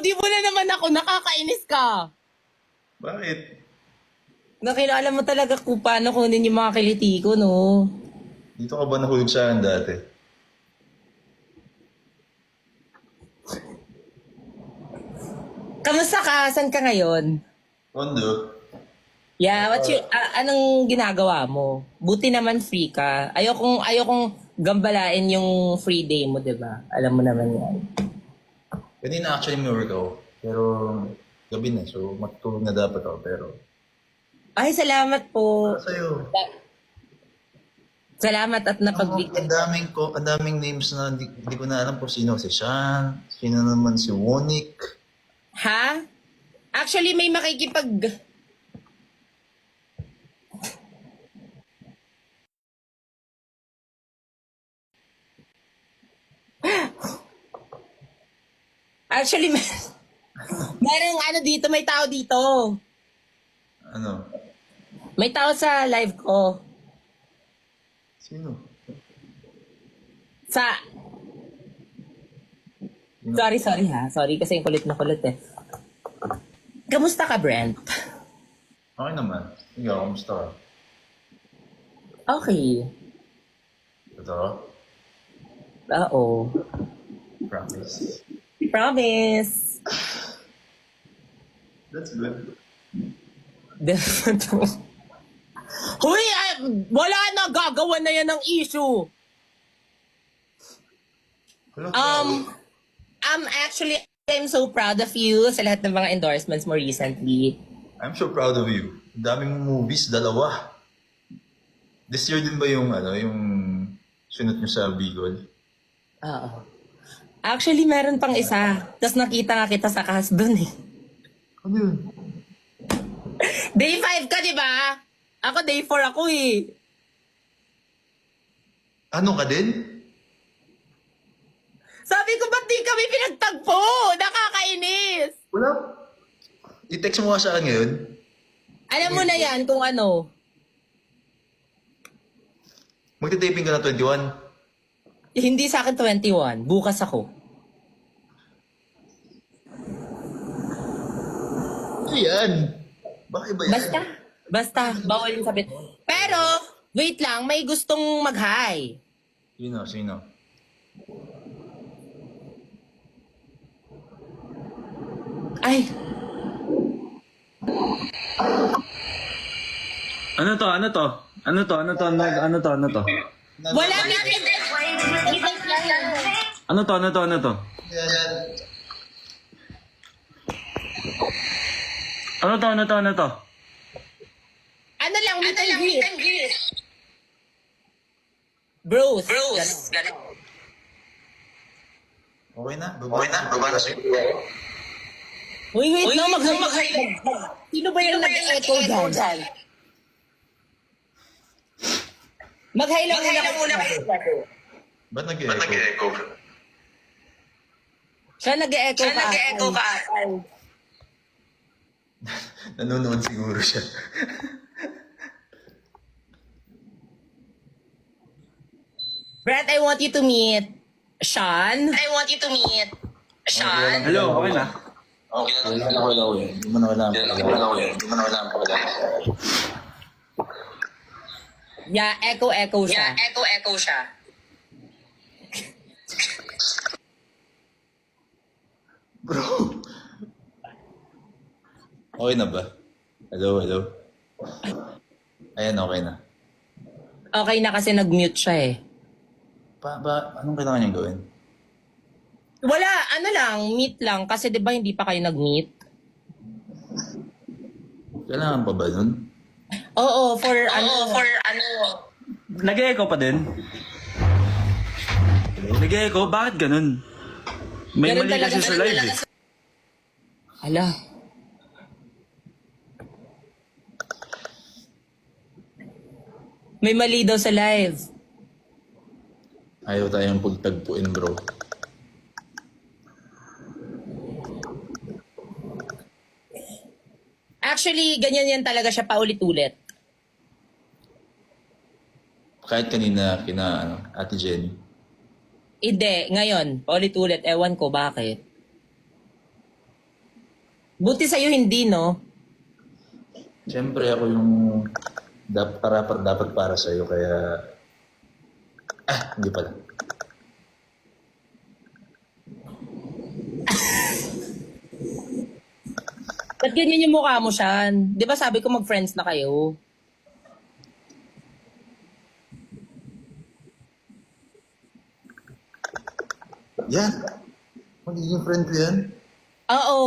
Di mo na naman ako, nakakainis ka. Bakit? Nakilala mo talaga kung paano kunin yung mga kiliti ko, no? Dito ka ba nahulog sa akin dati? Kamusta ka? Saan ka ngayon? Kondo? Yeah, anong ginagawa mo? Buti naman free ka. Ayokong gambalain yung free day mo, di ba? Alam mo naman yan. Kanina actually may work ako. Pero gabi na, so matutulog na dapat ako. Pero Ay, salamat po. sa'yo. Salamat at napagbigay. Ang daming names na hindi ko na alam kung sino si Sean, sino naman si Wonik. Ha? Actually, may makikipag... Actually, merong ano dito, may tao dito. Ano? May tao sa live ko. Sino? Sa... Sorry ha. Sorry kasi yung kulit na kulit eh. Kamusta ka, Brent? Okay naman. Ikaw, kamusta ka? Okay. Totoo? Oo. Promise. Promise. That's good. Huy! Wala na! Gagawa na yan ng issue! Hello, I'm so proud of you sa lahat ng mga endorsements mo recently. I'm so proud of you. Ang daming movies, dalawa. This year din ba yung sunod nyo sa Bicol? Oo. Actually, meron pang isa. Tapos nakita nga kita sa cast dun eh. Ano yun? Day 5 ka, di ba? Ako day 4 ako eh. Ano ka din? Sabi ko, ba't di kami pinagtagpo? Nakakainis! Wala. I-text mo nga sa akin ngayon. Alam mo na yan kung ano. Magte-taping ka na 21. Hindi sa akin 21. Bukas ako. Ano yan? Bakit ba yan? Basta, bawal yung sabihin. Pero, wait lang, may gustong mag-hi. Sino? Ay, Ano to? wala na. Ano to? Ano lang, meet and greet. Bros. Ganun. Okay na? Baba na siya. Wait, no, mag-hi. Sino ba yung nag-echo dyan? Mag-hi lang muna. Ba't nag-echo? Siya nag-echo ka. Nanonood siguro siya. Brett, I want you to meet Sean. Hello, okay na? Okay lang. Hindi mo na alam. Yeah, echo siya. Bro. Okay na ba? Hello. Ayan, okay na. Okay na kasi nag-mute siya eh. Anong kailangan niyang gawin? Wala, ano lang, meet lang. Kasi di ba hindi pa kayo nag-meet? Kailangan pa ba nun? Oo, for Nag-echo pa din? Nag-echo? Bakit ganun? May Ganun mali talaga, kasi sa live eh. Ala. May mali daw sa live. Ayaw tayong pagtagpuin, bro. Actually, ganyan yan talaga siya paulit-ulit. Kahit kanina Ate Jenny. Hindi, ngayon, paulit-ulit. Ewan ko bakit. Buti sa'yo hindi, no? Siyempre ako yung dapat para sa'yo, kaya... hindi pala. Ba't ganyan yung mukha mo, Sean? Di ba sabi ko mag-friends na kayo? Yan. Magiging friend ko yan. Oo.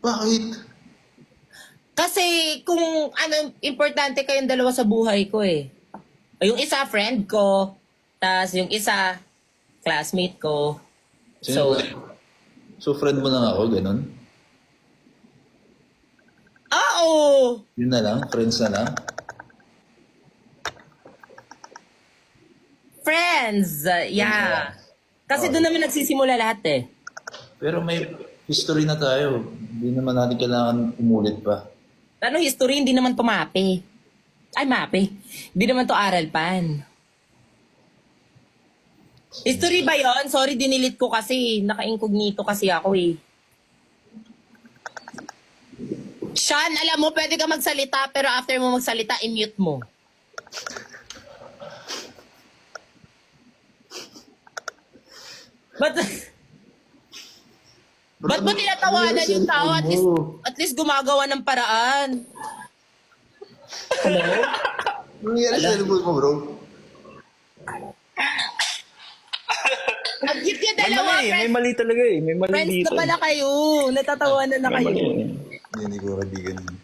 Bakit? Kasi kung ano, importante kayong dalawa sa buhay ko eh. Yung isa, friend ko. Tapos yung isa, classmate ko. So friend mo lang ako, ganun? Oo! Yun na lang? Friends na lang? Friends! Yeah. Kasi doon naman nagsisimula lahat eh. Pero may history na tayo. Hindi naman natin kailangan umulit pa. Ano history, hindi naman to mape. Ay, mape. Hindi naman to aral pan. History ba yon? Sorry, dinilit ko kasi. Naka-incognito kasi ako eh. Sean, alam mo, pwede ka magsalita, pero after mo magsalita, i-mute mo. Ba't mo tinatawanan yung tao? At least gumagawa ng paraan. Hello? Ano nangyari sa cellphone mo, bro? Nag-hit yung May dalawa, mali, may friends. mali talaga eh. May mali Friends dito. na pala kayo. Natatawanan na May kayo. mali. Hindi ko kaibigan yun.